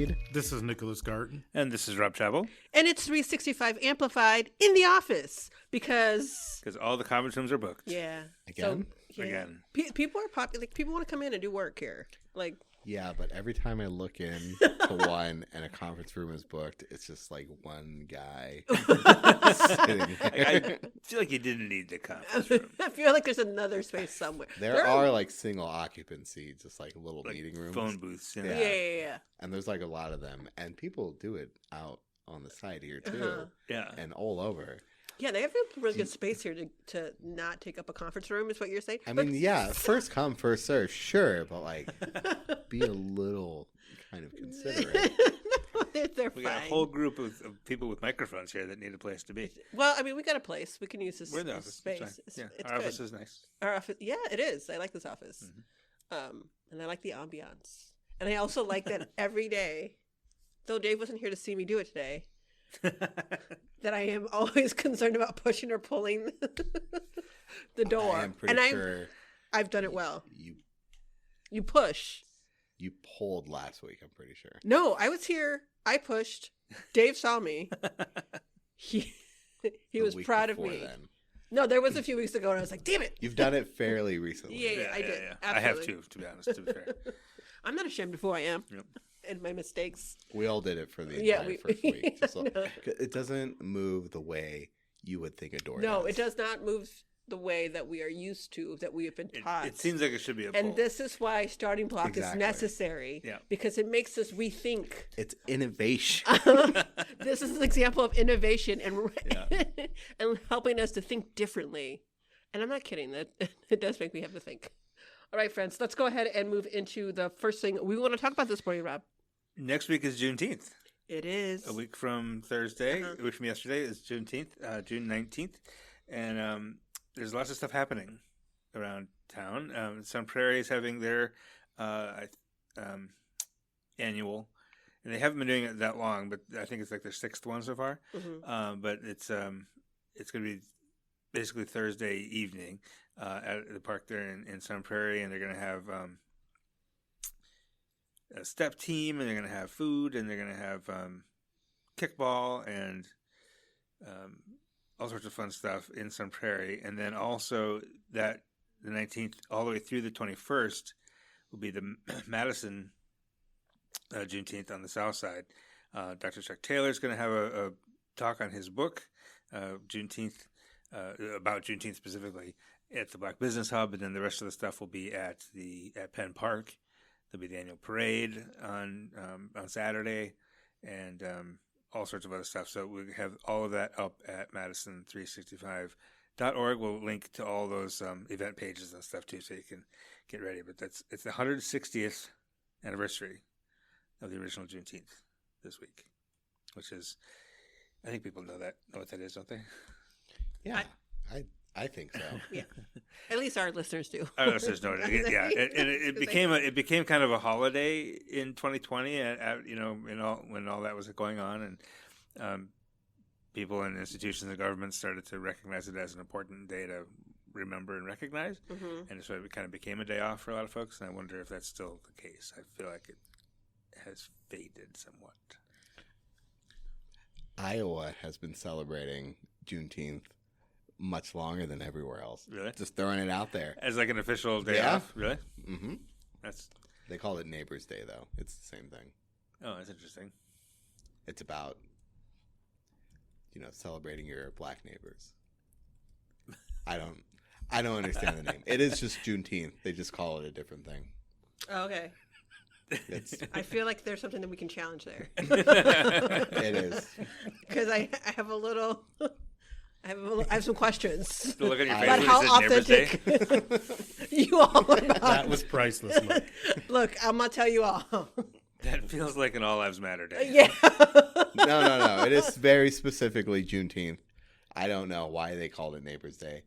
Reed. This is Nicholas Garten. And this is Rob Chappell. And it's 365 Amplified in the office because all the conference rooms are booked. Yeah. Again? So, yeah. Again. People are popular. Like, people want to come in and do work here. Like, yeah, but every time I look in to one and a conference room is booked, it's just like one guy sitting there. I feel like you didn't need the conference room. I feel like there's another space somewhere. There are like single occupancy, just like little Like meeting rooms. phone booths. Yeah. And there's like a lot of them. And people do it out on the side here too. Yeah. And all over. Yeah, they have a really good space here to not take up a conference room, is what you're saying. I mean, yeah, first come, first serve, sure, but like, be a little kind of considerate. They're We fine. got a whole group of people with microphones here that need a place to be. Well, I mean, we got a place. We can use this, We're in the this office. space. It's fine. It's Our good. office is nice. Our office, yeah, it is. I like this office, and I like the ambiance, and I also like that every day, though Dave wasn't here to see me do it today, that I am always concerned about pushing or pulling the door. I am pretty sure I've done it well. You push. You pulled last week, I'm pretty sure. No, I was here. I pushed. Dave saw me. He was proud of me. Then. No, there was a few weeks ago, and I was like, "Damn it!" You've done it fairly recently. Yeah, I did. Yeah. Absolutely. I have too, to be honest. To be fair. I'm not ashamed of who I am Yep. and my mistakes. We all did it for the Yeah, entire first week. Just No. it doesn't move the way you would think a door No, does. it does not move the way that we are used to, that we have been taught. It seems like it should be a pull. And this is why starting block Exactly. is necessary. Yeah. Because it makes us rethink. It's innovation. This is an example of innovation and and helping us to think differently. And I'm not kidding. That it does make me have to think. All right, friends, let's go ahead and move into the first thing we want to talk about this morning, Rob. Next week is Juneteenth. It is. A week from Thursday, a week from yesterday is Juneteenth, June 19th. And there's lots of stuff happening around town. Sun Prairie is having their annual, and they haven't been doing it that long, but I think it's like their sixth one so far. But it's going to be basically Thursday evening at the park there in Sun Prairie, and they're going to have a step team, and they're going to have food, and they're going to have kickball and all sorts of fun stuff in Sun Prairie. And then also that the 19th all the way through the 21st will be the Madison Juneteenth on the south side. Dr. Chuck Taylor is going to have a talk on his book, Juneteenth, about Juneteenth specifically, at the Black Business Hub, and then the rest of the stuff will be at Penn Park. There'll be the annual parade on Saturday, and all sorts of other stuff. So we have all of that up at Madison365.org. We'll link to all those event pages and stuff too, so you can get ready. But it's the 160th anniversary of the original Juneteenth this week, which is, I think people know what that is, don't they? Yeah, I think so. Yeah, at least our listeners do. Our listeners know it. Yeah, and it became kind of a holiday in 2020. When all that was going on, and people and institutions and governments started to recognize it as an important day to remember and recognize, and so it kind of became a day off for a lot of folks. And I wonder if that's still the case. I feel like it has faded somewhat. Iowa has been celebrating Juneteenth much longer than everywhere else. Really? Just throwing it out there. As like an official day Yeah. off? Really? Mm-hmm. That's They call it Neighbors Day, though. It's the same thing. Oh, that's interesting. It's about, celebrating your black neighbors. I don't understand the name. It is just Juneteenth. They just call it a different thing. Oh, okay. I feel like there's something that we can challenge there. It is. Because I have I have some questions The look on your face about when how it says Neighbors Day. authentic you all are. That was priceless, Mike. Look, I'm gonna tell you all. That feels like an All Lives Matter day. Yeah. No. It is very specifically Juneteenth. I don't know why they called it Neighbors Day.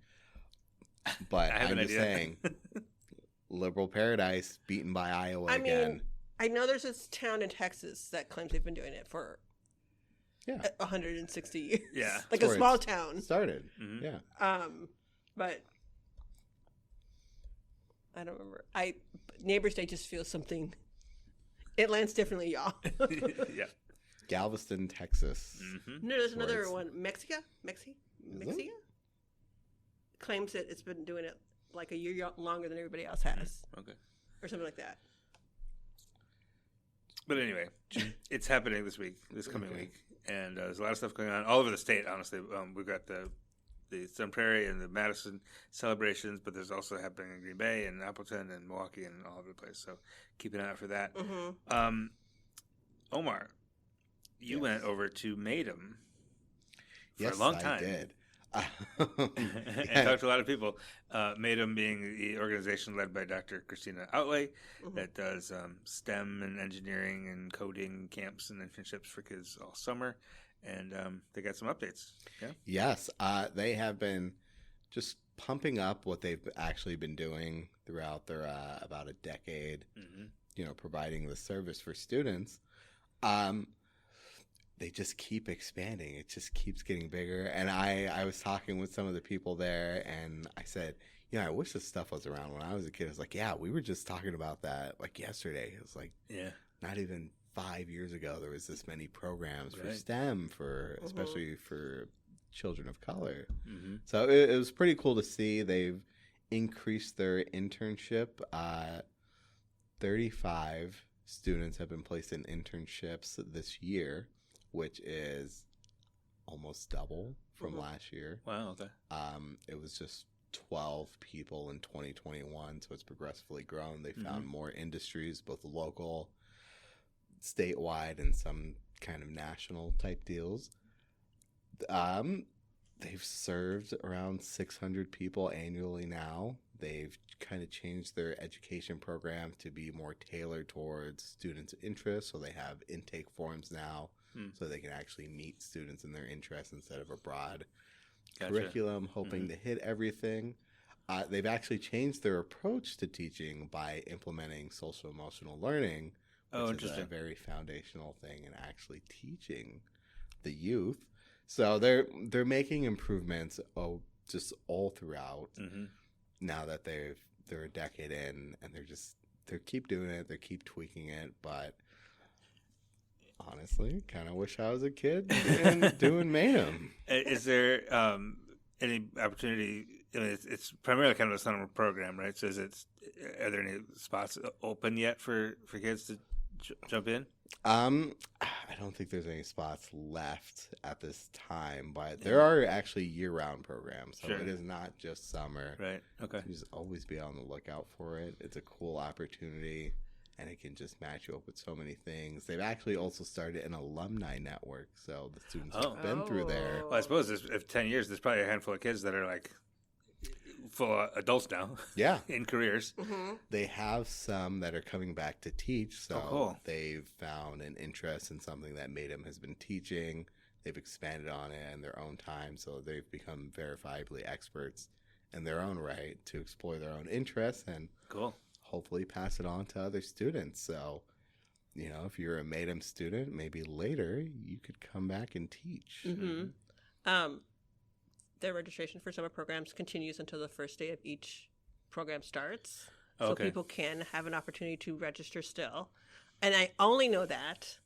But I have I'm an just idea. saying, liberal paradise beaten by Iowa I again. mean, I know there's this town in Texas that claims they've been doing it for 160 years. Yeah. Like That's a where small it town. Started. Mhm. Yeah. But I don't remember. Neighbors Day just feels something It lands differently, y'all. Yeah. Galveston, Texas. Mm-hmm. No, there's Where another it's- one. Mexico? Claims that it's been doing it like a year longer than everybody else has. Okay. Or something like that. But anyway, it's happening this coming Okay. week, and there's a lot of stuff going on all over the state. Honestly, we've got the Sun Prairie and the Madison celebrations, but there's also happening in Green Bay and Appleton and Milwaukee and all over the place. So keep an eye out for that. Mm-hmm. Omar, you Yes. went over to Maydm for Yes, a long time. I did. And talked to a lot of people. Maydm being the organization led by Dr. Christina Outlay Mm-hmm. that does STEM and engineering and coding camps and internships for kids all summer. And they got some updates. Yeah. Yes, they have been just pumping up what they've actually been doing throughout their about a decade, Mm-hmm. providing the service for students. They just keep expanding. It just keeps getting bigger. And I was talking with some of the people there, and I said, I wish this stuff was around when I was a kid. I was like, yeah, we were just talking about that like yesterday. It was like, Yeah. not even 5 years ago, there was this many programs for Right. STEM, especially for children of color. Mm-hmm. So it was pretty cool to see. They've increased their internship. 35 students have been placed in internships this year, which is almost double from last year. Wow. Okay. It was just 12 people in 2021, so it's progressively grown. They found more industries, both local, statewide, and some kind of national type deals. They've served around 600 people annually now. They've kind of changed their education program to be more tailored towards students' interests, so they have intake forms now, so they can actually meet students in their interests instead of a broad curriculum, hoping to hit everything. They've actually changed their approach to teaching by implementing social emotional learning, which is a very foundational thing in actually teaching the youth. So they're making improvements just all throughout. Now that they're a decade in, and they keep doing it, they keep tweaking it, but honestly, kind of wish I was a kid and doing Maydm. Is there any opportunity? I mean, it's primarily kind of a summer program, right? So are there any spots open yet for kids to jump in? I don't think there's any spots left at this time, but there are actually year-round programs, so it is not just summer. Right. Okay. You just always be on the lookout for it. It's a cool opportunity, and it can just match you up with so many things. They've actually also started an alumni network, so the students have been through there. Well, I suppose if 10 years, there's probably a handful of kids that are like full adults now. Yeah. In careers. They have some that are coming back to teach, so cool. they've found an interest in something that Maydm has been teaching. They've expanded on it in their own time, so they've become verifiably experts in their own right to explore their own interests and hopefully pass it on to other students. So, if you're a Maydm student, maybe later you could come back and teach. Their registration for summer programs continues until the first day of each program starts. So people can have an opportunity to register still. And I only know that.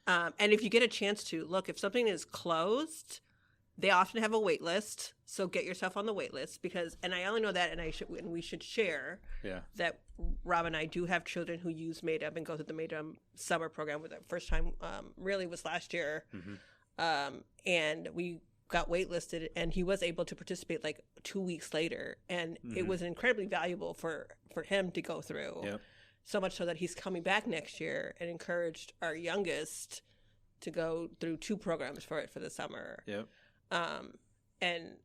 And if you get a chance to, look, if something is closed, they often have a wait list. So get yourself on the wait list and I only know that, and we should share that Rob and I do have children who use Maydm and go through the Maydm summer program. With the first time really was last year. And we got waitlisted, and he was able to participate like 2 weeks later, and it was incredibly valuable for him to go through. So much so that he's coming back next year and encouraged our youngest to go through 2 programs for the summer. And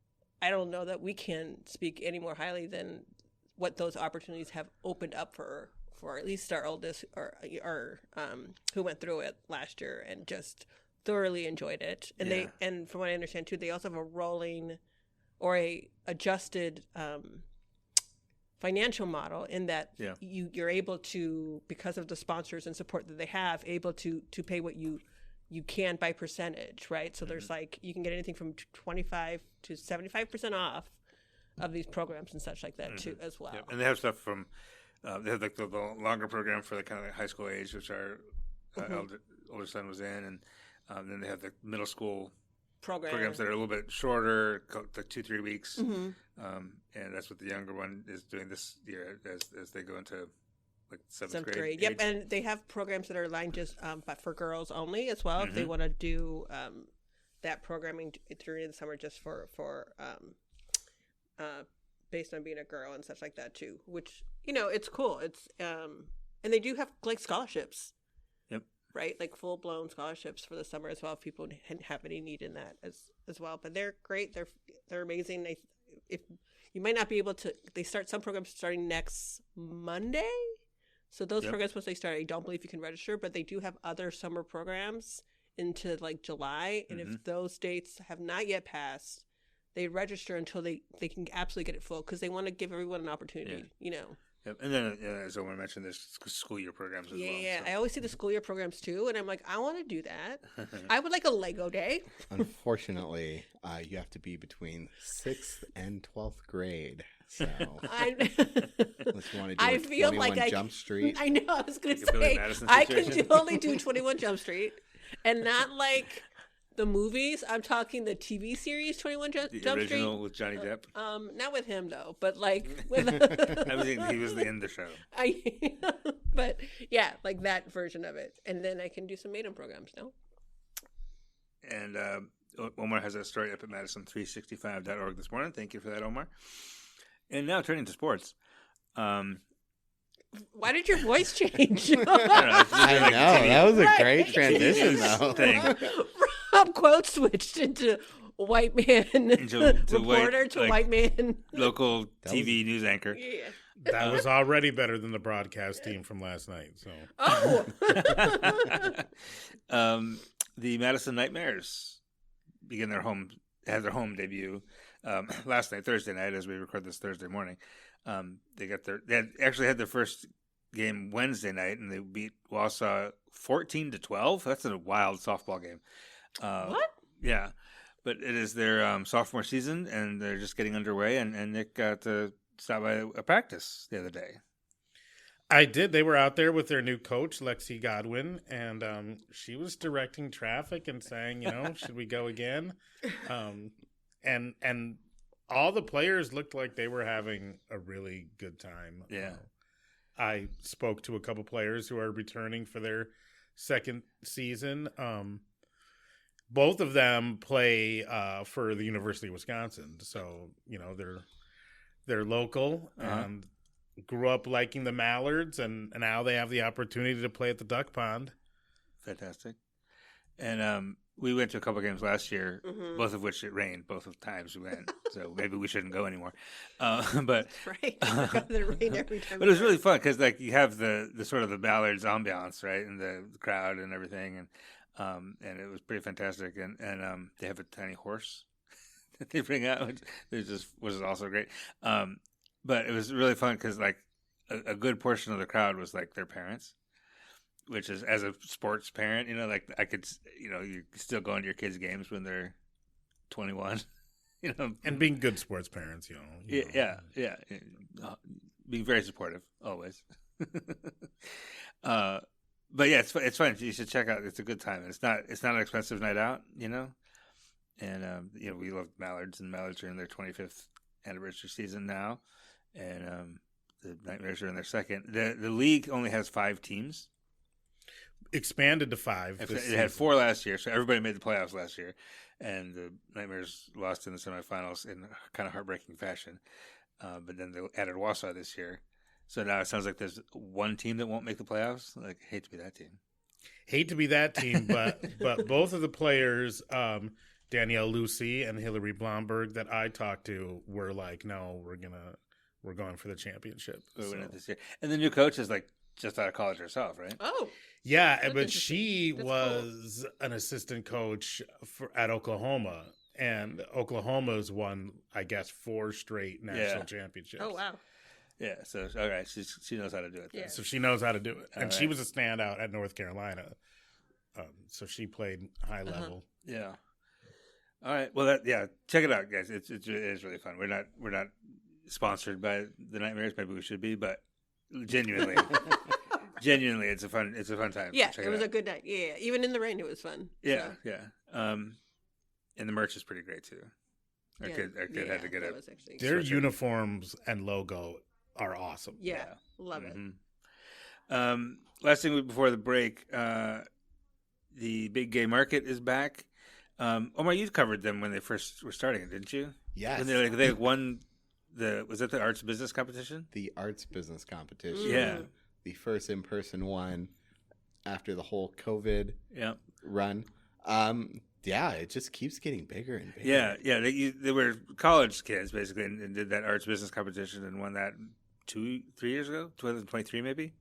I don't know that we can speak any more highly than what those opportunities have opened up for at least our oldest or who went through it last year and just thoroughly enjoyed it. And and from what I understand too, they also have a rolling or a adjusted financial model in that you're able to, because of the sponsors and support that they have, able to pay what you can by percentage, right? So there's like, you can get anything from 25 to 75% off of these programs and such like that too as well. And they have stuff from They have like the longer program for the kind of like high school age, which our older son was in, and then they have the middle school programs that are a little bit shorter, like 2-3 weeks, and that's what the younger one is doing this year as they go into like seventh grade. Yep, and they have programs that are aligned just but for girls only as well. If they want to do that programming during the summer, just for based on being a girl and such like that too, which it's cool. It's and they do have like scholarships. Yep. Right, like full blown scholarships for the summer as well. If people have any need in that as well, but they're great. They're amazing. If you might not be able to, they start some programs starting next Monday. So those programs, once they start, I don't believe you can register, but they do have other summer programs into like July. And if those dates have not yet passed, they register until they can absolutely get it full, because they want to give everyone an opportunity, Yep. And then, as I want to mention, there's school year programs as well. Yeah, so. I always see the school year programs too, and I'm like, I want to do that. I would like a Lego day. Unfortunately, you have to be between 6th and 12th grade. So, unless you want to do I feel 21 like Jump Street. I know, I was going to say, I can only do 21 Jump Street, and not like the movies. I'm talking the TV series 21 Jump Street. The original with Johnny Depp? Not with him, though, but like with... I was thinking he was in the show. But yeah, like that version of it. And then I can do some Maydm programs, no? And Omar has that story up at Madison365.org this morning. Thank you for that, Omar. And now turning to sports. Why did your voice change? I know. That was a great transition, though. Rob quote switched into white man reporter to white man local TV news anchor. Yeah. That was already better than the broadcast team from last night. So. The Madison Night Mares had their home debut last night, Thursday night, as we record this Thursday morning. They actually had their first game Wednesday night, and they beat Wausau 14-12. That's a wild softball game. What? Yeah, but it is their sophomore season, and they're just getting underway. And Nick got to stop by a practice the other day. I did. They were out there with their new coach, Lexi Godwin, and she was directing traffic and saying, should we go again? And all the players looked like they were having a really good time. Yeah. I spoke to a couple players who are returning for their second season. Both of them play for the University of Wisconsin, so they're local and grew up liking the Mallards, and now they have the opportunity to play at the Duck Pond. Fantastic. And we went to a couple of games last year, both of which it rained both of the times we went, so maybe we shouldn't go anymore. But right, the rain every time. But it was really fun because you have the sort of the Mallards ambiance, right, and the crowd and everything, and it was pretty fantastic. And they have a tiny horse that they bring out, which was also great. But it was really fun because a good portion of the crowd was like their parents. Which is, as a sports parent, I could, you still go into your kids' games when they're 21, and being good sports parents, Yeah, being very supportive always. But yeah, it's fun. You should check out. It's a good time. It's not an expensive night out, and we love Mallards, and Mallards are in their 25th anniversary season now, and the Nightmares are in their second. The league only has 5 teams. Expanded to 5. It had 4 last year, so everybody made the playoffs last year, and the Nightmares lost in the semifinals in kind of heartbreaking fashion. But then they added Wausau this year, so now it sounds like there's one team that won't make the playoffs. Hate to be that team. But both of the players, Danielle Lucy and Hillary Blomberg, that I talked to, were like, "No, we're going for the championship." We're winning this year, and the new coach is just out of college herself, right? Oh. Yeah, but she was an assistant coach at Oklahoma, and Oklahoma's won, I guess, 4 straight national championships. Oh, wow. Yeah, so, all right, she knows how to do it. Yeah. So she knows how to do it. And all she right. was a standout at North Carolina. So she played high level. Yeah. All right, well, check it out, guys. It is really fun. We're not sponsored by the Nightmares. Maybe we should be, but Genuinely. Genuinely, it's a fun time. Yeah, Check it was out. a good night. Yeah, even in the rain, it was fun. Yeah, So, yeah. And the merch is pretty great too. Our yeah, kid had to get that it. was actually Their Sweatshirt. uniforms and logo are awesome. yeah, love it. Last thing before the break, the big gay market is back. Omar, you covered them when they first were starting it, didn't you? Yes. When they won was that the arts business competition? The arts business competition. Yeah. The first in-person one after the whole COVID Yeah. run. Yeah, it just keeps getting bigger and bigger. Yeah. They were college kids basically, and did that arts business competition and won that 3 years ago, 2023 maybe.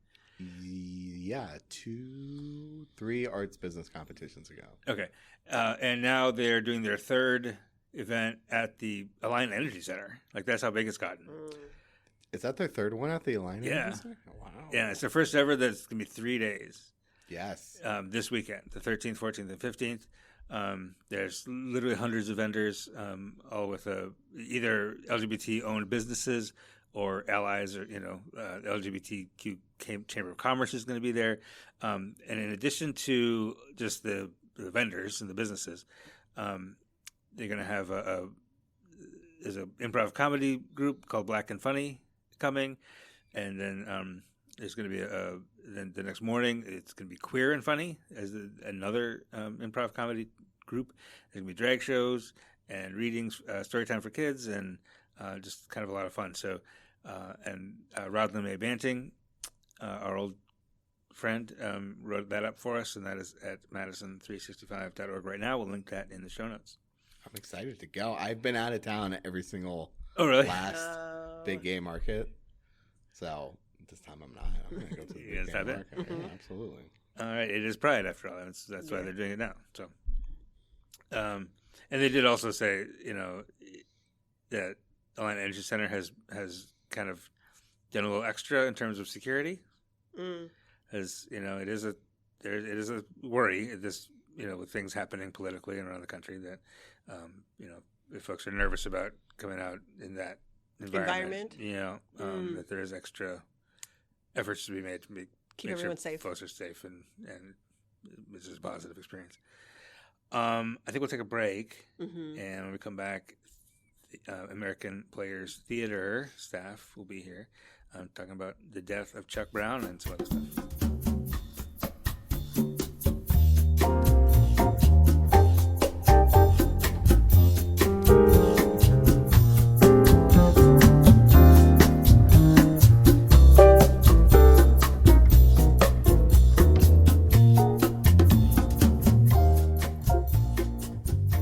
Yeah, 3 arts business competitions ago. Okay, and now they're doing their third event at the Alliant Energy Center. Like that's how big it's gotten. Is that their third one at the Alliance? Yeah. Oh, wow. Yeah, it's their first ever. That's gonna be 3 days. Yes. This weekend, the 13th, 14th, and 15th. There's literally hundreds of vendors, all with either LGBT-owned businesses or allies, or LGBTQ Chamber of Commerce is going to be there. And in addition to just the vendors and the businesses, they're going to have there's an improv comedy group called Black and Funny coming, and then there's going to be then the next morning it's going to be Queer and Funny as another improv comedy group. There's going to be drag shows and readings, story time for kids, and just kind of a lot of fun. So, and Rodlin May Banting, our old friend, wrote that up for us, and that is at madison365.org right now. We'll link that in the show notes. I'm excited to go. I've been out of town at every single really? last big gay market. So this time I'm not. I'm going to go to the big gay market. Yeah, absolutely. All right. It is Pride after all. That's why they're doing it now. So, and they did also say, that Alliant Energy Center has kind of done a little extra in terms of security. As it is a worry with things happening politically and around the country that if folks are nervous about coming out in that environment. That there is extra efforts to be made to Keep make everyone sure safe. folks are safe and this is a positive experience. I think we'll take a break, and when we come back, American Players Theater staff will be here talking about the death of Chuck Brown and some other stuff.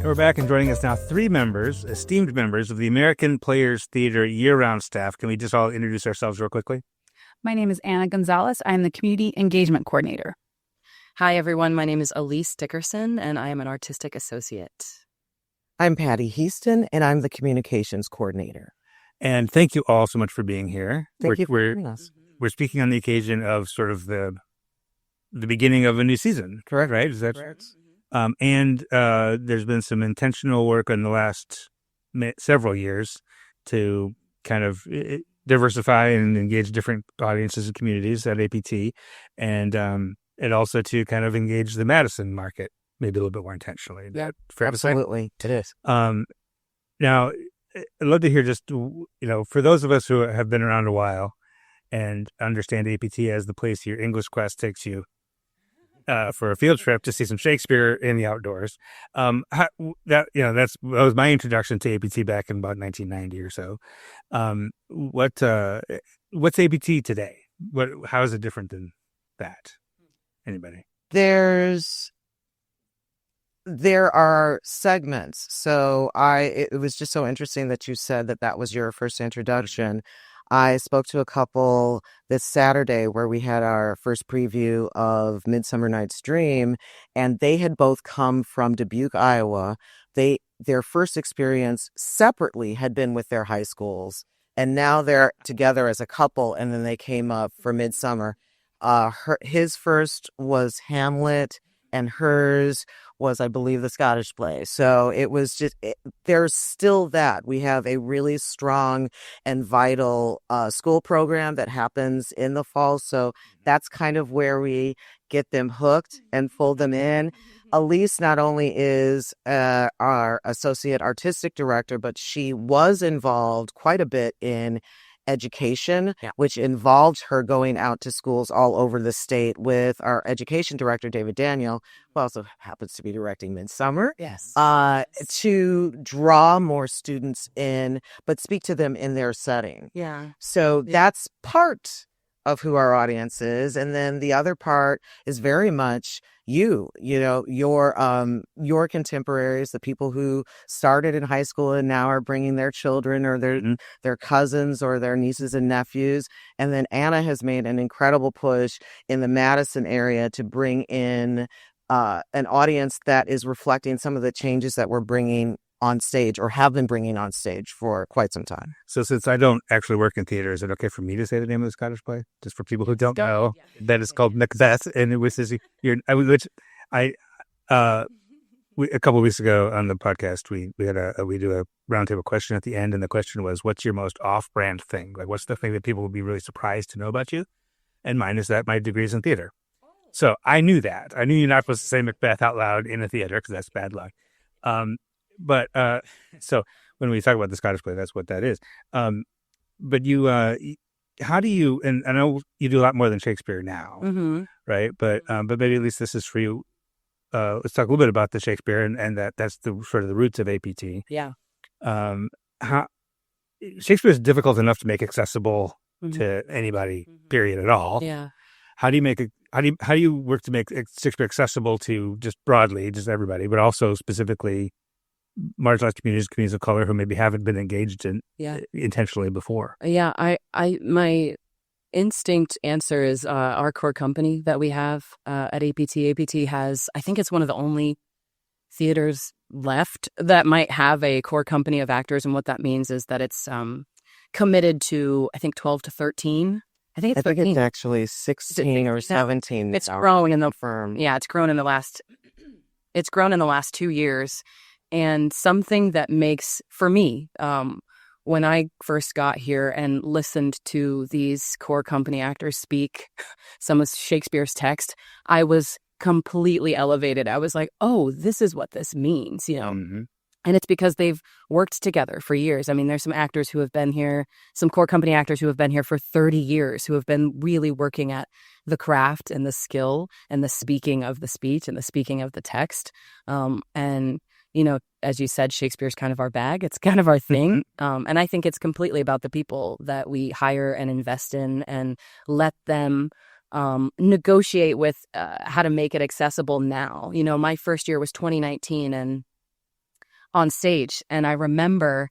We're back, and joining us now, 3 members, esteemed members of the American Players Theater year-round staff. Can we just all introduce ourselves real quickly? My name is Anna Gonzalez. I'm the Community Engagement Coordinator. Hi, everyone. My name is Alys Dickerson, and I am an Artistic Associate. I'm Patty Heaston, and I'm the Communications Coordinator. And thank you all so much for being here. Thank you for joining us. We're speaking on the occasion of sort of the beginning of a new season. Correct. Right? Is that correct? And there's been some intentional work in the last several years to kind of diversify and engage different audiences and communities at APT, and also to kind of engage the Madison market maybe a little bit more intentionally. Is that fair to say? Absolutely, it is. Now, I'd love to hear just, for those of us who have been around a while and understand APT as the place your English class takes you for a field trip to see some Shakespeare in the outdoors. That was my introduction to APT back in about 1990 or so. What's APT today? How is it different than that? Anybody? There are segments. So it was just so interesting that you said that was your first introduction. I spoke to a couple this Saturday where we had our first preview of Midsummer Night's Dream, and they had both come from Dubuque, Iowa. Their first experience separately had been with their high schools, and now they're together as a couple, and then they came up for Midsummer. His first was Hamlet, and hers was, I believe, the Scottish play. So it was just, there's still that. We have a really strong and vital school program that happens in the fall. So that's kind of where we get them hooked and pull them in. Alys not only is our associate artistic director, but she was involved quite a bit in education, which involved her going out to schools all over the state with our education director, David Daniel, who also happens to be directing Midsummer, to draw more students in, but speak to them in their setting. So that's part of who our audience is. And then the other part is very much you know, your contemporaries, the people who started in high school and now are bringing their children or their cousins or their nieces and nephews. And then Anna has made an incredible push in the Madison area to bring in an audience that is reflecting some of the changes that we're bringing on stage or have been bringing on stage for quite some time. So since I don't actually work in theater, is it okay for me to say the name of the Scottish play? Just for people who don't know, that it's called Macbeth, and it was a couple of weeks ago on the podcast, we do a roundtable question at the end, and the question was, what's your most off-brand thing? Like, what's the thing that people would be really surprised to know about you? And mine is that my degree is in theater. So I knew that. I knew you're not supposed to say Macbeth out loud in a theater because that's bad luck. But so when we talk about the Scottish play, that's what that is. But you, how do you? And I know you do a lot more than Shakespeare now, right? But maybe at least this is for you. Let's talk a little bit about the Shakespeare and that's the sort of the roots of APT. How Shakespeare is difficult enough to make accessible to anybody, period, at all. How do you make it? How do you work to make Shakespeare accessible to just broadly, just everybody, but also specifically marginalized communities of color who maybe haven't been engaged in intentionally before? My instinct answer is our core company that we have at APT. APT has, I think it's one of the only theaters left that might have a core company of actors, and what that means is that it's committed to, I think, 12 to 13. I think it's actually 16 or 17. It's growing in the firm. It's grown in the last 2 years. And something that makes, for me, when I first got here and listened to these core company actors speak some of Shakespeare's text, I was completely elevated. I was like, oh, this is what this means, you know. And it's because they've worked together for years. I mean, there's some actors who have been here, some core company actors who have been here for 30 years, who have been really working at the craft and the skill and the speaking of the speech and the speaking of the text. And you know, as you said, Shakespeare's kind of our bag. It's kind of our thing. And I think it's completely about the people that we hire and invest in and let them negotiate with how to make it accessible now. You know, my first year was 2019 and on stage. And I remember,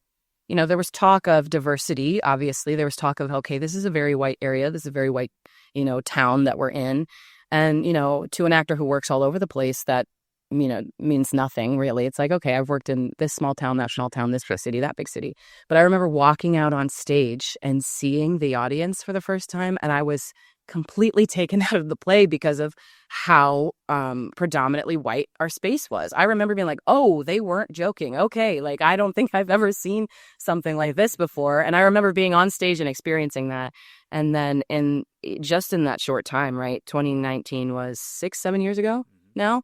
you know, there was talk of diversity. Obviously, there was talk of, okay, this is a very white area. This is a very white, you know, town that we're in. And, you know, to an actor who works all over the place, that, you know, means nothing really. It's like, okay, I've worked in this small town, that small town, this big city, that big city. But I remember walking out on stage and seeing the audience for the first time, and I was completely taken out of the play because of how predominantly white our space was. I remember being like, oh, they weren't joking. Okay, like, I don't think I've ever seen something like this before. And I remember being on stage and experiencing that. And then in that short time, right, 2019 was 6-7 years ago now.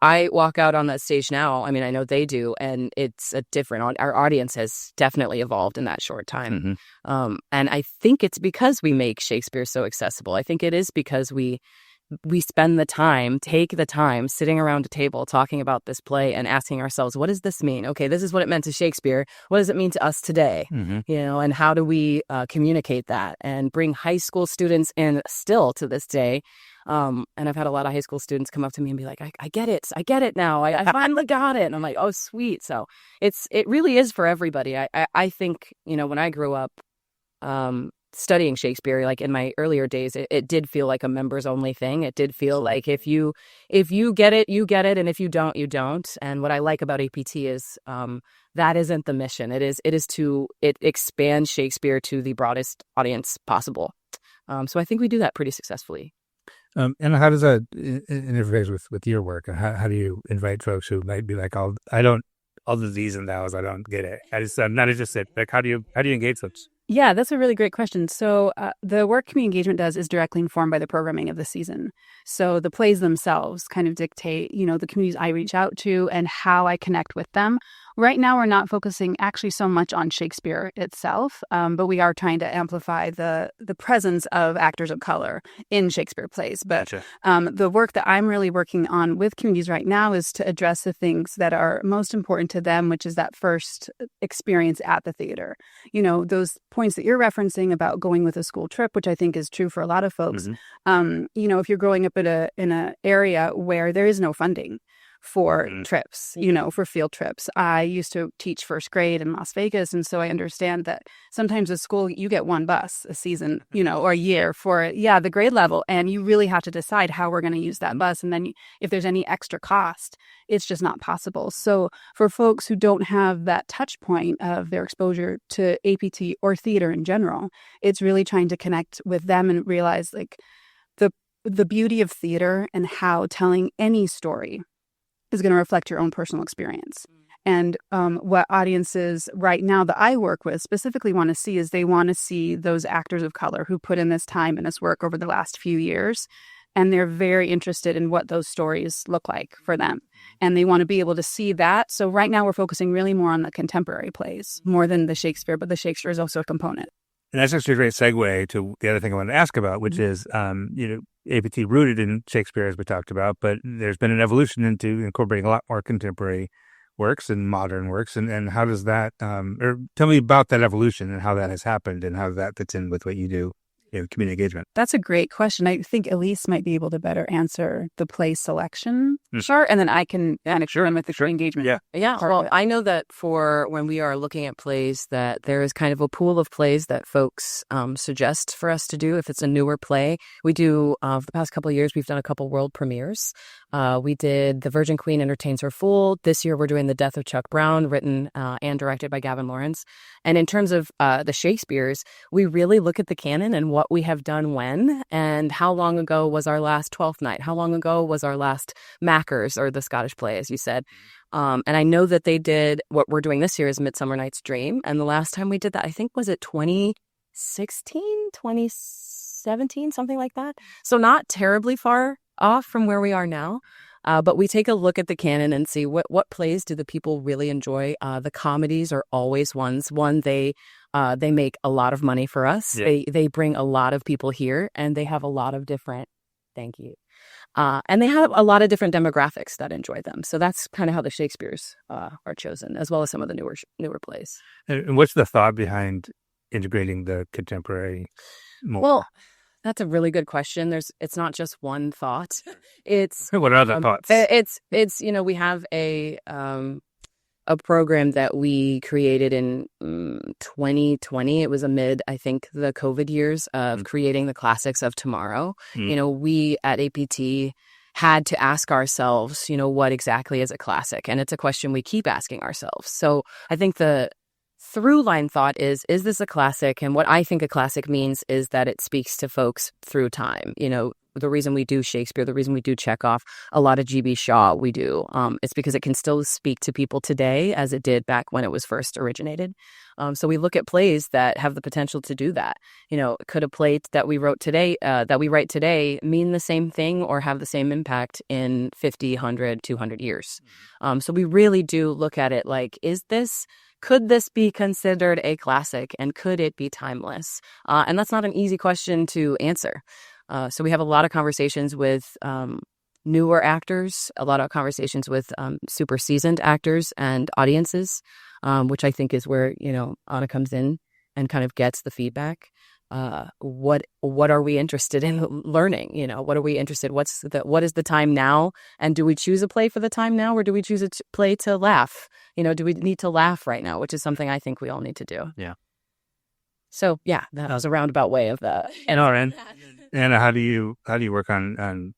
I walk out on that stage now. I mean, I know they do, and it's a different. Our audience has definitely evolved in that short time, and I think it's because we make Shakespeare so accessible. I think it is because we spend the time, take the time, sitting around a table talking about this play and asking ourselves, what does this mean? Okay, this is what it meant to Shakespeare. What does it mean to us today? You know, and how do we communicate that and bring high school students in still to this day? And I've had a lot of high school students come up to me and be like, I get it now. I finally got it. And I'm like, oh, sweet. So it really is for everybody. I think, you know, when I grew up studying Shakespeare, like in my earlier days, it did feel like a members only thing. It did feel like if you get it, you get it. And if you don't, you don't. And what I like about APT is that isn't the mission. It is to expand Shakespeare to the broadest audience possible. So I think we do that pretty successfully. And how does that interface with your work? And how do you invite folks who might be like, all the these and thous, I don't get it. I'm not interested. Like, how do you engage folks? Yeah, that's a really great question. So the work community engagement does is directly informed by the programming of the season. So the plays themselves kind of dictate, the communities I reach out to and how I connect with them. Right now, we're not focusing actually so much on Shakespeare itself, but we are trying to amplify the presence of actors of color in Shakespeare plays. But Gotcha. The work that I'm really working on with communities right now is to address the things that are most important to them, which is that first experience at the theater. Those points that you're referencing about going with a school trip, which I think is true for a lot of folks. If you're growing up in an area where there is no funding for trips, for field trips. I used to teach first grade in Las Vegas, and so I understand that sometimes at school you get one bus a season, or a year for the grade level, and you really have to decide how we're going to use that bus. And then if there's any extra cost, it's just not possible. So for folks who don't have that touch point of their exposure to APT or theater in general, it's really trying to connect with them and realize like the beauty of theater and how telling any story is going to reflect your own personal experience. And what audiences right now that I work with specifically want to see is they want to see those actors of color who put in this time and this work over the last few years. And they're very interested in what those stories look like for them. And they want to be able to see that. So right now we're focusing really more on the contemporary plays more than the Shakespeare, but the Shakespeare is also a component. And that's actually a great segue to the other thing I wanted to ask about, which is, APT rooted in Shakespeare, as we talked about, but there's been an evolution into incorporating a lot more contemporary works and modern works. And how does that, or tell me about that evolution and how that has happened and how that fits in with what you do in community engagement? That's a great question. I think Alys might be able to better answer the play selection part, and then I can explain with the engagement. Yeah. Well, I know that for when we are looking at plays, that there is kind of a pool of plays that folks suggest for us to do. If it's a newer play, we do. For the past couple of years, we've done a couple world premieres. We did The Virgin Queen Entertains Her Fool. This year, we're doing The Death of Chuck Brown, written and directed by Gavin Lawrence. And in terms of the Shakespeare's, we really look at the canon and what we have done when, and how long ago was our last Twelfth Night? How long ago was our last Mackers, or the Scottish play, as you said? And I know that they did, what we're doing this year is Midsummer Night's Dream. And the last time we did that, I think, was it 2016, 2017, something like that? So not terribly far off from where we are now. But we take a look at the canon and see what plays do the people really enjoy. The comedies are always ones. They make a lot of money for us. Yeah. They bring a lot of people here, and they have a lot of different. Thank you. And they have a lot of different demographics that enjoy them. So that's kind of how the Shakespeare's are chosen, as well as some of the newer plays. And what's the thought behind integrating the contemporary more? Well, that's a really good question. It's not just one thought. It's what are other thoughts? It's we have a program that we created in 2020. It was amid, I think, the COVID years of creating the classics of tomorrow. We at APT had to ask ourselves, what exactly is a classic? And it's a question we keep asking ourselves. So I think the through line thought is this a classic? And what I think a classic means is that it speaks to folks through time. The reason we do Shakespeare, the reason we do Chekhov, a lot of G.B. Shaw we do, it's because it can still speak to people today as it did back when it was first originated. So we look at plays that have the potential to do that. Could a play that we write today mean the same thing or have the same impact in 50, 100, 200 years? So we really do look at it like, could this be considered a classic, and could it be timeless? And that's not an easy question to answer. So we have a lot of conversations with newer actors, a lot of conversations with super seasoned actors and audiences, which I think is where, Anna comes in and kind of gets the feedback. What are we interested in learning? What are we interested? What is the time now? And do we choose a play for the time now, or do we choose a play to laugh? Do we need to laugh right now? Which is something I think we all need to do. Yeah. So yeah, that was a roundabout way of that. And Anna, how do you work on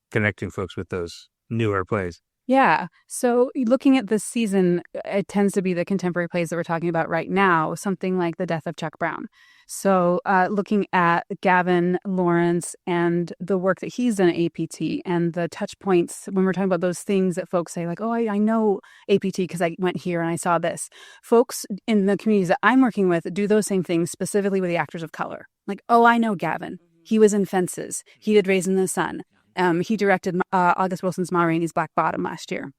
connecting folks with those newer plays? Yeah. So looking at this season, it tends to be the contemporary plays that we're talking about right now, something like The Death of Chuck Brown. So looking at Gavin Lawrence and the work that he's done at APT and the touch points, when we're talking about those things that folks say like, oh, I know APT because I went here and I saw this. Folks in the communities that I'm working with do those same things specifically with the actors of color. Like, oh, I know Gavin. He was in Fences. He did Raising the Sun. He directed August Wilson's Ma Rainey's Black Bottom last year.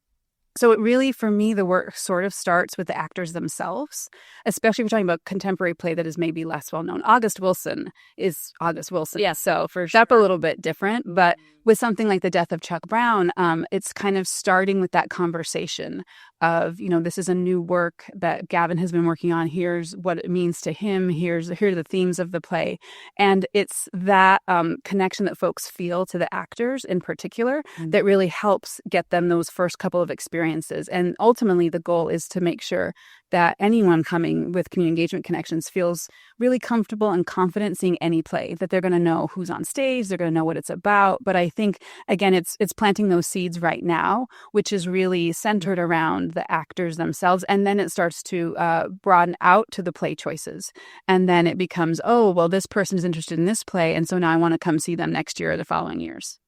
So it really, for me, the work sort of starts with the actors themselves, especially if we're talking about contemporary play that is maybe less well known. August Wilson is August Wilson. Yeah, so for sure. That's a little bit different. But with something like The Death of Chuck Brown, it's kind of starting with that conversation of, this is a new work that Gavin has been working on. Here's what it means to him. Here are the themes of the play. And it's that connection that folks feel to the actors in particular that really helps get them those first couple of experiences. And ultimately, the goal is to make sure that anyone coming with community engagement connections feels really comfortable and confident seeing any play, that they're going to know who's on stage, they're going to know what it's about. But I think, again, it's planting those seeds right now, which is really centered around the actors themselves. And then it starts to broaden out to the play choices. And then it becomes, oh, well, this person is interested in this play. And so now I want to come see them next year or the following years.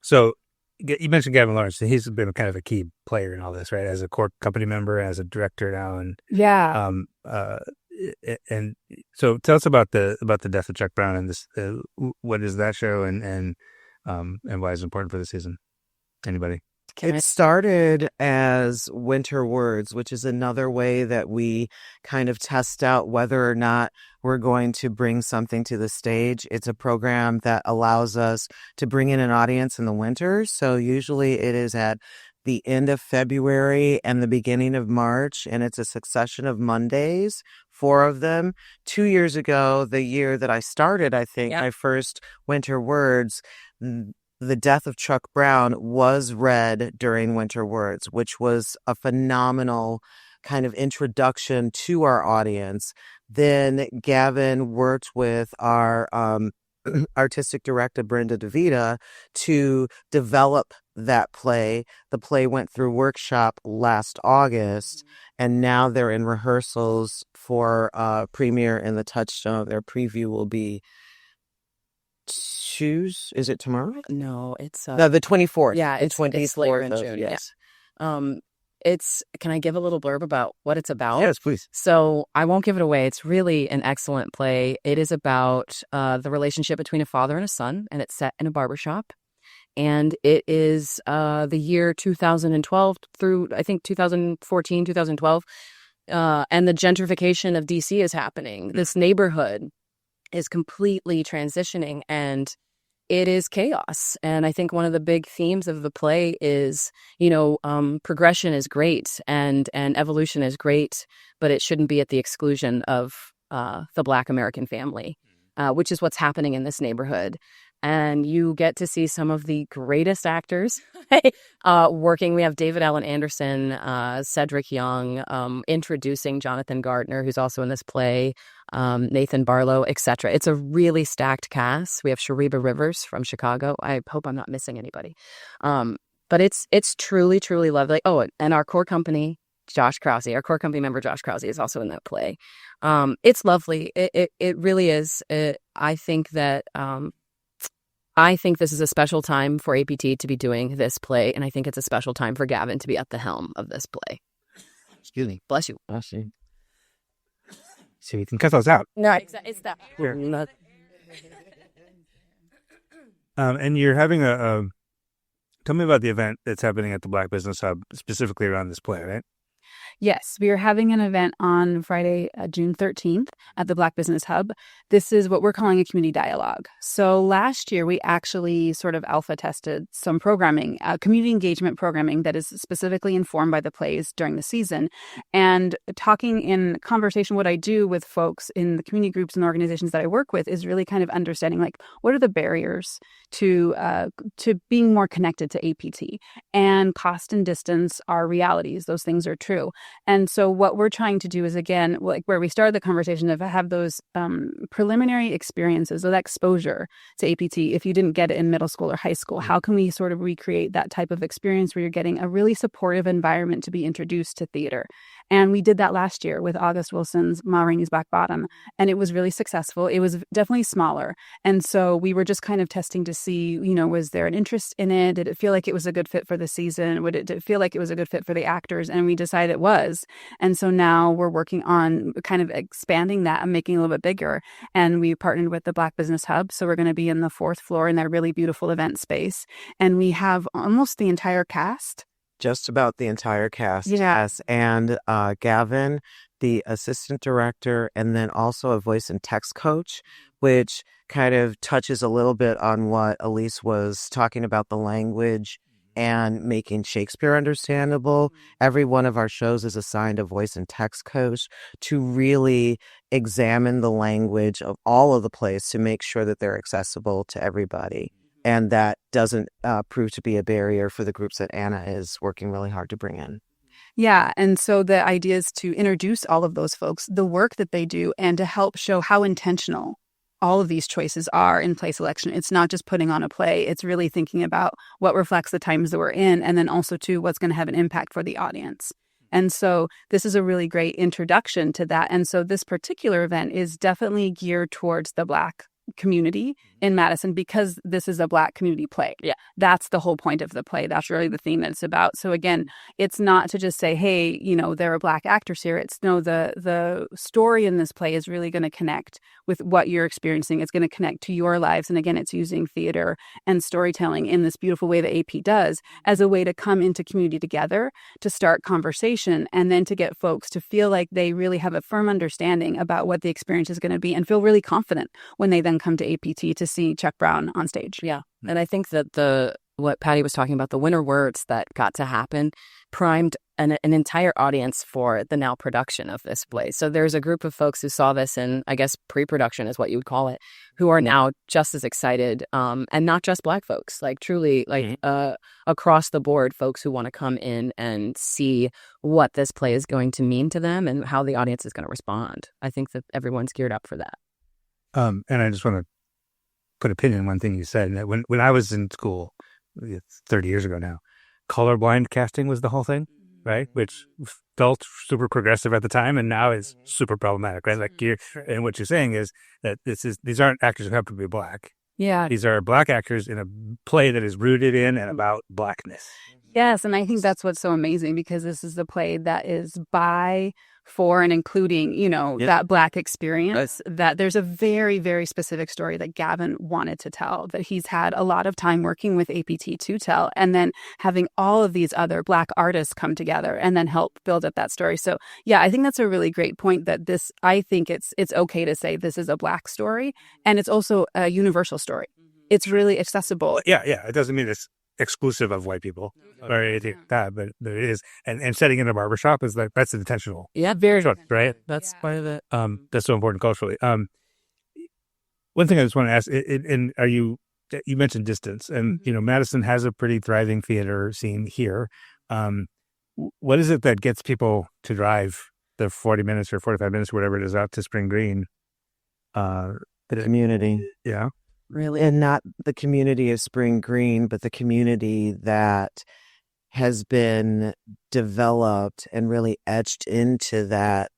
So you mentioned Gavin Lawrence. He's been kind of a key player in all this, right? As a core company member, as a director now, and yeah. And so tell us about the Death of Chuck Brown and this. What is that show, and why is it important for the season? Anybody? It started as Winter Words, which is another way that we kind of test out whether or not we're going to bring something to the stage. It's a program that allows us to bring in an audience in the winter. So usually it is at the end of February and the beginning of March, and it's a succession of Mondays, 4 of them. 2 years ago, the year that I started, I think, my first Winter Words, The Death of Chuck Brown was read during Winter Words, which was a phenomenal kind of introduction to our audience. Then Gavin worked with our artistic director, Brenda DeVita, to develop that play. The play went through workshop last August, and now they're in rehearsals for premiere in the Touchstone. Their preview will be is it tomorrow? No, it's the 24th. Yeah, it's 24th later in June. Yes. Yeah. Can I give a little blurb about what it's about? Yes, please. So I won't give it away. It's really an excellent play. It is about the relationship between a father and a son, and it's set in a barbershop. And it is the year 2012 through, I think, 2014, 2012. And the gentrification of DC is happening. This neighborhood is completely transitioning, and it is chaos. And I think one of the big themes of the play is, progression is great and evolution is great, but it shouldn't be at the exclusion of the Black American family, which is what's happening in this neighborhood. And you get to see some of the greatest actors working. We have David Allen Anderson, Cedric Young, introducing Jonathan Gardner, who's also in this play, Nathan Barlow, etc. It's a really stacked cast. We have Shariba Rivers from Chicago. I hope I'm not missing anybody. But it's truly, truly lovely. Oh, and our core company, Josh Krause, our core company member Josh Krause, is also in that play. It's lovely. It really is. I think this is a special time for APT to be doing this play, and I think it's a special time for Gavin to be at the helm of this play. Excuse me. Bless you. Bless you. So you can cut those out. No, it's that. Here. And you're having tell me about the event that's happening at the Black Business Hub, specifically around this play, right? Yes, we are having an event on Friday, June 13th at the Black Business Hub. This is what we're calling a community dialogue. So last year, we actually sort of alpha tested some programming, community engagement programming that is specifically informed by the plays during the season. And talking in conversation, what I do with folks in the community groups and organizations that I work with is really kind of understanding, like, what are the barriers to being more connected to APT? And cost and distance are realities. Those things are true. And so what we're trying to do is, again, like where we started the conversation, of have those preliminary experiences, that exposure to APT. If you didn't get it in middle school or high school, how can we sort of recreate that type of experience where you're getting a really supportive environment to be introduced to theater? And we did that last year with August Wilson's Ma Rainey's Black Bottom, and it was really successful. It was definitely smaller. And so we were just kind of testing to see, was there an interest in it? Did it feel like it was a good fit for the season? Did it feel like it was a good fit for the actors? And we decided it was. And so now we're working on kind of expanding that and making it a little bit bigger. And we partnered with the Black Business Hub. So we're going to be in the 4th floor in that really beautiful event space. And we have almost the entire cast. Just about the entire cast. Yeah. Yes. And Gavin, the assistant director, and then also a voice and text coach, which kind of touches a little bit on what Alys was talking about, the language and making Shakespeare understandable. Every one of our shows is assigned a voice and text coach to really examine the language of all of the plays to make sure that they're accessible to everybody. And that doesn't prove to be a barrier for the groups that Anna is working really hard to bring in. Yeah. And so the idea is to introduce all of those folks, the work that they do, and to help show how intentional all of these choices are in play selection. It's not just putting on a play. It's really thinking about what reflects the times that we're in, and then also, too, what's going to have an impact for the audience. And so this is a really great introduction to that. And so this particular event is definitely geared towards the Black community in Madison, because this is a Black community play. Yeah. That's the whole point of the play. That's really the theme that it's about. So again, it's not to just say, hey, there are Black actors here. It's no, the story in this play is really going to connect with what you're experiencing. It's going to connect to your lives. And again, it's using theater and storytelling in this beautiful way that AP does as a way to come into community together, to start conversation, and then to get folks to feel like they really have a firm understanding about what the experience is going to be, and feel really confident when they then come to APT to see Chuck Brown on stage. Yeah. And I think that what Patty was talking about, the winter words that got to happen, primed an entire audience for the now production of this play. So there's a group of folks who saw this in, I guess, pre-production is what you would call it, who are now just as excited, and not just Black folks, like truly, like across the board, folks who want to come in and see what this play is going to mean to them and how the audience is going to respond. I think that everyone's geared up for that. And I just want to put a pin in one thing you said. That when I was in school, it's 30 years ago now, colorblind casting was the whole thing, right? Which felt super progressive at the time, and now is super problematic, right? Like and what you're saying is that these aren't actors who have to be Black. Yeah. These are Black actors in a play that is rooted in and about Blackness. Yes, and I think that's what's so amazing, because this is a play that is by, for, and including, that Black experience, that there's a very, very specific story that Gavin wanted to tell, that he's had a lot of time working with APT to tell, and then having all of these other Black artists come together and then help build up that story. So yeah, I think that's a really great point, that I think it's okay to say this is a Black story, and it's also a universal story. It's really accessible. Yeah. It doesn't mean it's exclusive of white people or anything like that, but it is. And setting in a barbershop is that's intentional. Yeah, very sure, right? That's part of it. That's so important culturally. One thing I just want to ask, you mentioned distance, and Madison has a pretty thriving theater scene here. What is it that gets people to drive the 40 minutes or 45 minutes, whatever it is, out to Spring Green? The community. Yeah. Really, and not the community of Spring Green, but the community that has been developed and really etched into that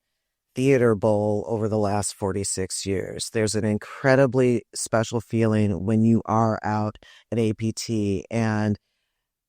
theater bowl over the last 46 years. There's an incredibly special feeling when you are out at APT, and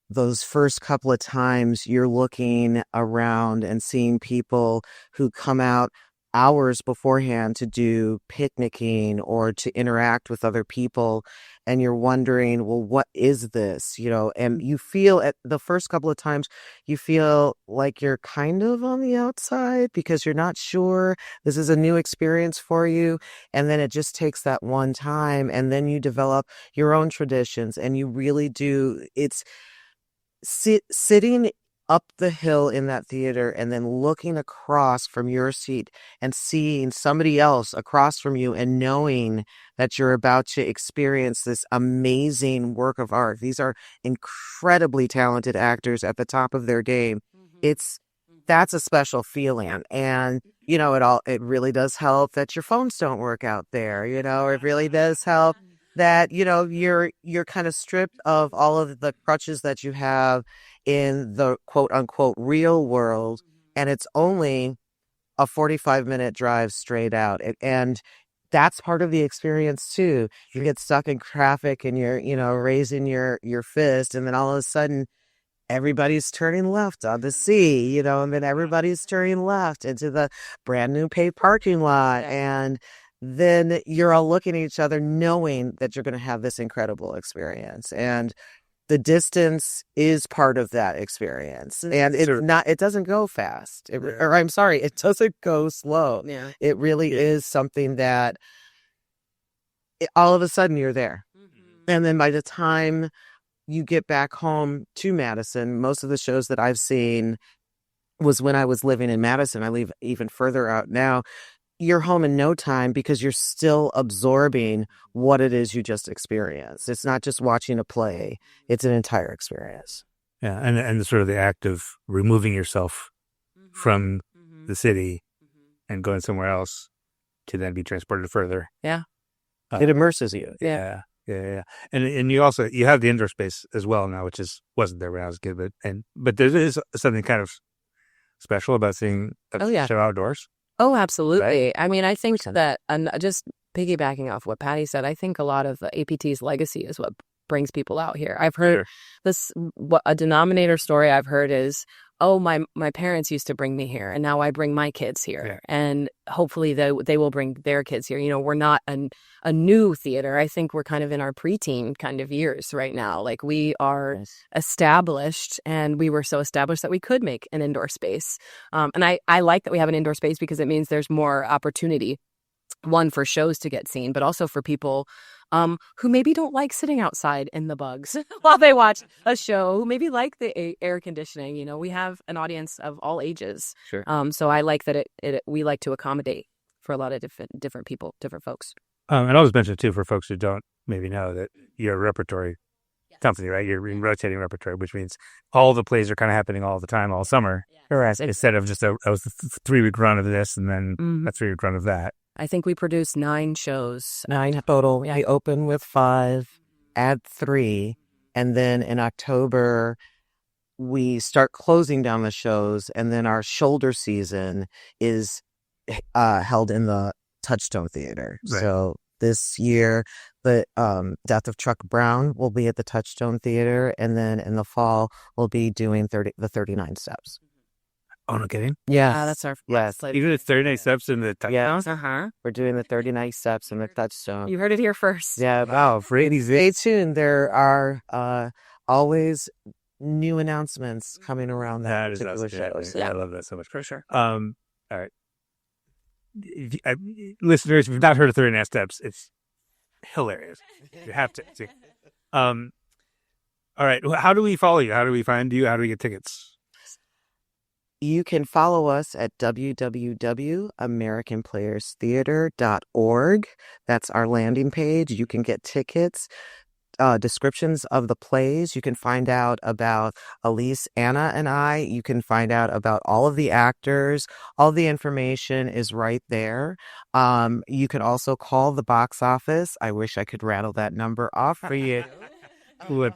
those first couple of times you're looking around and seeing people who come out hours beforehand to do picnicking or to interact with other people, and you're wondering, well, what is this? And you feel at the first couple of times, you feel like you're kind of on the outside because you're not sure. This is a new experience for you. And then it just takes that one time, and then you develop your own traditions, and you really do. It's sitting up the hill in that theater and then looking across from your seat and seeing somebody else across from you and knowing that you're about to experience this amazing work of art. These are incredibly talented actors at the top of their game. It's that's a special feeling. And, it really does help that your phones don't work out there. It really does help that, you're kind of stripped of all of the crutches that you have in the quote unquote real world. And it's only a 45-minute drive straight out. And that's part of the experience too. You get stuck in traffic and you're, raising your fist, and then all of a sudden everybody's turning left on the C, and then everybody's turning left into the brand new paved parking lot. And then you're all looking at each other knowing that you're going to have this incredible experience. And the distance is part of that experience. And it doesn't go fast. It doesn't go slow. Yeah. It really is something that all of a sudden you're there. Mm-hmm. And then by the time you get back home to Madison, most of the shows that I've seen was when I was living in Madison. I live even further out now. You're home in no time because you're still absorbing what it is you just experienced. It's not just watching a play. It's an entire experience. Yeah, and sort of the act of removing yourself from the city and going somewhere else to then be transported further. Yeah. It immerses you. Yeah. And you also have the indoor space as well now, which wasn't there when I was a kid, but there is something kind of special about seeing a show outdoors. Oh, absolutely. Right? I mean, I think that, and just piggybacking off what Patty said, I think a lot of the APT's legacy is what brings people out here. I've heard a denominator story I've heard is, oh, my parents used to bring me here, and now I bring my kids here. Yeah. And hopefully they will bring their kids here. We're not a new theater. I think we're kind of in our preteen kind of years right now. Like, we are established, and we were so established that we could make an indoor space. And I like that we have an indoor space because it means there's more opportunity, one, for shows to get seen, but also for people who maybe don't like sitting outside in the bugs while they watch a show, who maybe like the air conditioning. We have an audience of all ages. Sure. So I like that we like to accommodate for a lot of different people, different folks. And I'll just mention too, for folks who don't maybe know, that you're a repertory company, right? You're in rotating repertory, which means all the plays are kind of happening all the time, all summer. Correct. Instead of just a 3-week run of this and then a 3-week run of that. I think we produced 9 shows. 9 total. Yeah. We open with 5, add 3, and then in October we start closing down the shows, and then our shoulder season is held in the Touchstone Theater. Right. So this year, the Death of Chuck Brown will be at the Touchstone Theater, and then in the fall we'll be doing the 39 Steps. Oh, no kidding? Yeah. That's our yes. You do the 39 steps in the Touchstone? Yeah. We're doing the 39 steps in the Touchstone. You heard it here first. Yeah. Wow. Stay tuned. There are always new announcements coming around that particular show. Yeah. I love that so much. For sure. All right. Listeners, if you've not heard of 39 Steps, it's hilarious. You have to see. All right. How do we follow you? How do we find you? How do we get tickets? You can follow us at www.americanplayerstheater.org. That's our landing page. You can get tickets, descriptions of the plays. You can find out about Alys, Anna, and I. You can find out about all of the actors. All the information is right there. You can also call the box office. I wish I could rattle that number off for you. We'll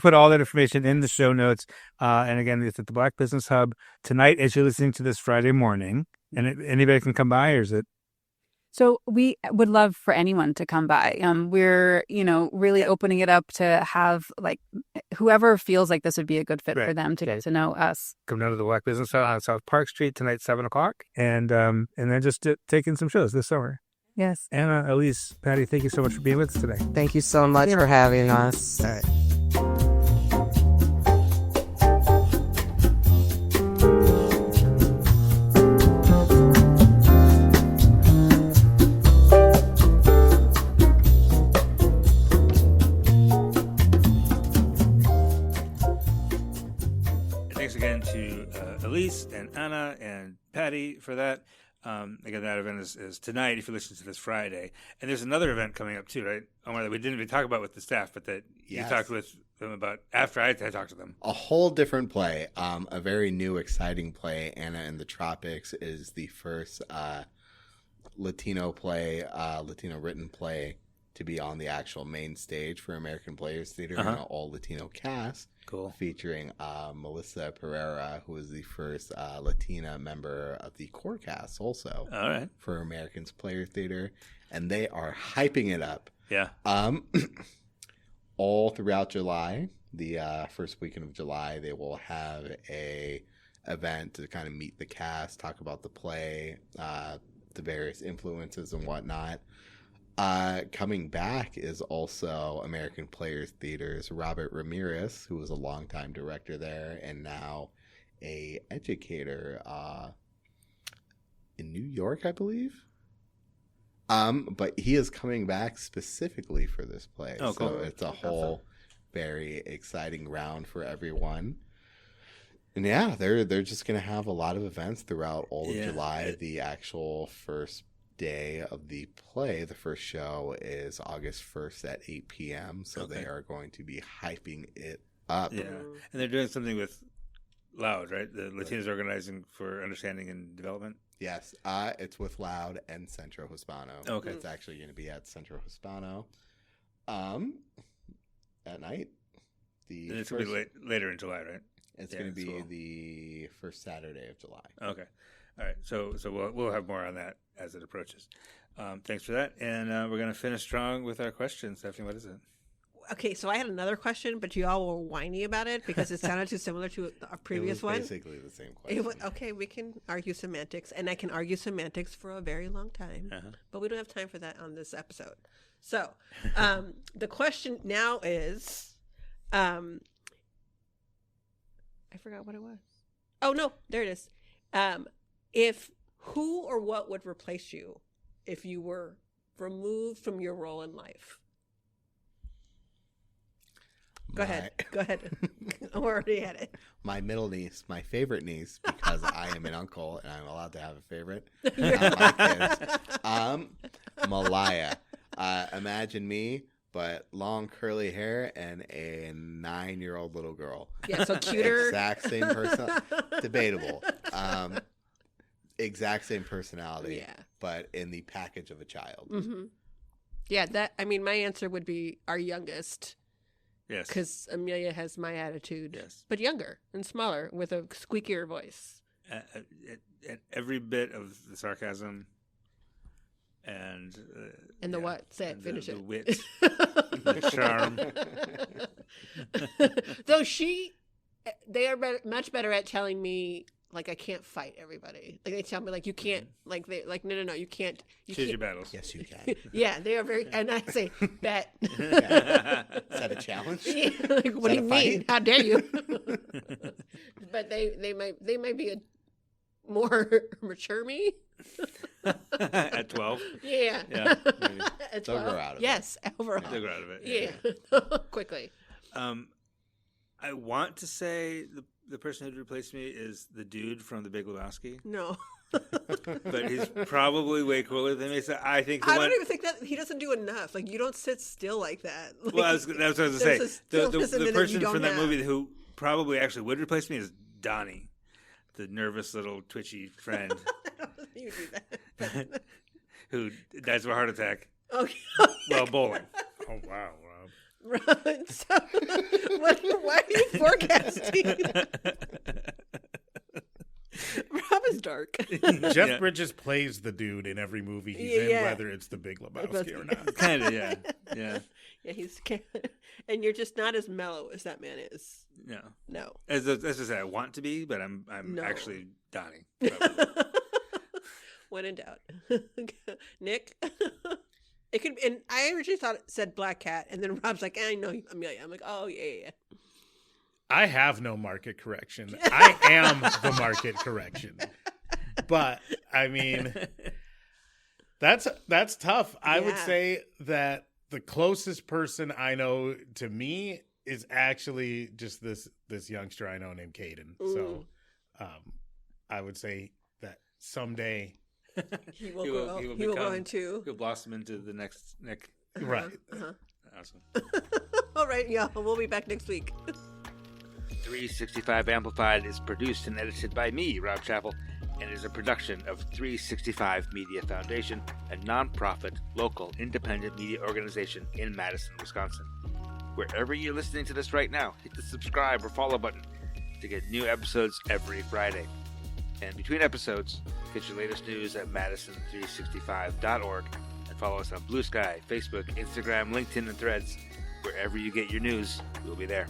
put all that information in the show notes. And again, it's at the Black Business Hub tonight as you're listening to this Friday morning. And anybody can come by, or is it? So we would love for anyone to come by. We're, really opening it up to have whoever feels like this would be a good fit for them to get to know us. Come down to the Black Business Hub on South Park Street tonight, 7:00, and then just take in some shows this summer. Yes. Anna, Alys, Patty, thank you so much for being with us today. Thank you so much for having us. All right. Thanks again to Alys and Anna and Patty for that. Again, that event is tonight if you listen to this Friday. And there's another event coming up too, right, Omar, that we didn't even talk about with the staff, but that you talked with them about after I talked to them. A whole different play. A very new, exciting play. Anna in the Tropics is the first Latino written play to be on the actual main stage for American Players Theater in an all Latino cast. Cool. Featuring Melissa Pereira, who is the first Latina member of the core cast also. All right. For Americans Players Theater. And they are hyping it up. Yeah. All throughout July, the first weekend of July, they will have a event to kind of meet the cast, talk about the play, the various influences and whatnot. Coming back is also American Players Theater's Robert Ramirez, who was a longtime director there and now a educator in New York, I believe. But he is coming back specifically for this play. Oh, cool. So it's a whole very exciting round for everyone. And yeah, they're just going to have a lot of events throughout all of July. The actual first day of the play, the first show, is August 1st at 8 p.m. So they are going to be hyping it up. Yeah. And they're doing something with Loud, right? The Latinos Organizing for Understanding and Development. Yes, it's with Loud and Centro Hispano. Okay. It's actually going to be at Centro Hispano at night. And it's going to be later in July, right? It's going to be the first Saturday of July. Okay. All right. So we'll have more on that as it approaches. Thanks for that. And we're going to finish strong with our questions. Stephanie, what is it? Okay, so I had another question, but you all were whiny about it because it sounded too similar to a previous one. Basically the same question. Okay, we can argue semantics, and I can argue semantics for a very long time, but we don't have time for that on this episode. So the question now is, I forgot what it was. Oh, no, there it is. Who or what would replace you if you were removed from your role in life? Go ahead. I already had it. My middle niece, my favorite niece, because I am an uncle and I'm allowed to have a favorite. My kids. Malaya. Imagine me, but long curly hair and a 9-year-old little girl. Yeah, so cuter. Exact same person. Debatable. Exact same personality. Yeah. But in the package of a child. Mm-hmm. Yeah, my answer would be our youngest. Yes. Because Amelia has my attitude. Yes. But younger and smaller with a squeakier voice. At every bit of the sarcasm and the what? Say it. Finish it. The wit. The charm. Though they are much better at telling me, like, I can't fight everybody. Like, they tell me, like, you can't, like, no, you can't. Choose your battles. Yes, you can. Yeah, they are very, and I say, bet. Is that a challenge? Yeah, like, what do you mean? How dare you? But they might be a more mature me. At 12? Yeah. Yeah. Maybe. At 12? They'll grow out of it. Yes, overall. They'll grow out of it. Yeah. Quickly. I want to say the person who'd replace me is the dude from The Big Lebowski. No. But he's probably way cooler than me. So I think I don't even think that he doesn't do enough. Like, you don't sit still like that. Like, well, that's what I was going to say. The person from that movie who probably actually would replace me is Donnie, the nervous little twitchy friend. I don't think you do that. Who dies of a heart attack. Okay. While bowling. Oh, wow, Rob. So, why are you forecasting? Rob is dark. Jeff Bridges plays the dude in every movie he's in, whether it's The Big Lebowski or not. Kind of, yeah. Yeah, he's and you're just not as mellow as that man is. No. As I say, I want to be, but I'm actually Donnie. When in doubt. Nick? It could, and I originally thought it said Black Cat, and then Rob's like, I know Amelia. I'm like, oh, yeah. I have no market correction. I am the market correction. But, I mean, that's tough. I would say that the closest person I know to me is actually just this youngster I know named Caden. So I would say that someday he will go into. He'll blossom into the next Nick. Right. Awesome. All right, y'all. We'll be back next week. 365 Amplified is produced and edited by me, Rob Chappell, and is a production of 365 Media Foundation, a nonprofit, local, independent media organization in Madison, Wisconsin. Wherever you're listening to this right now, hit the subscribe or follow button to get new episodes every Friday. And between episodes, get your latest news at madison365.org and follow us on Blue Sky, Facebook, Instagram, LinkedIn, and Threads. Wherever you get your news, we'll be there.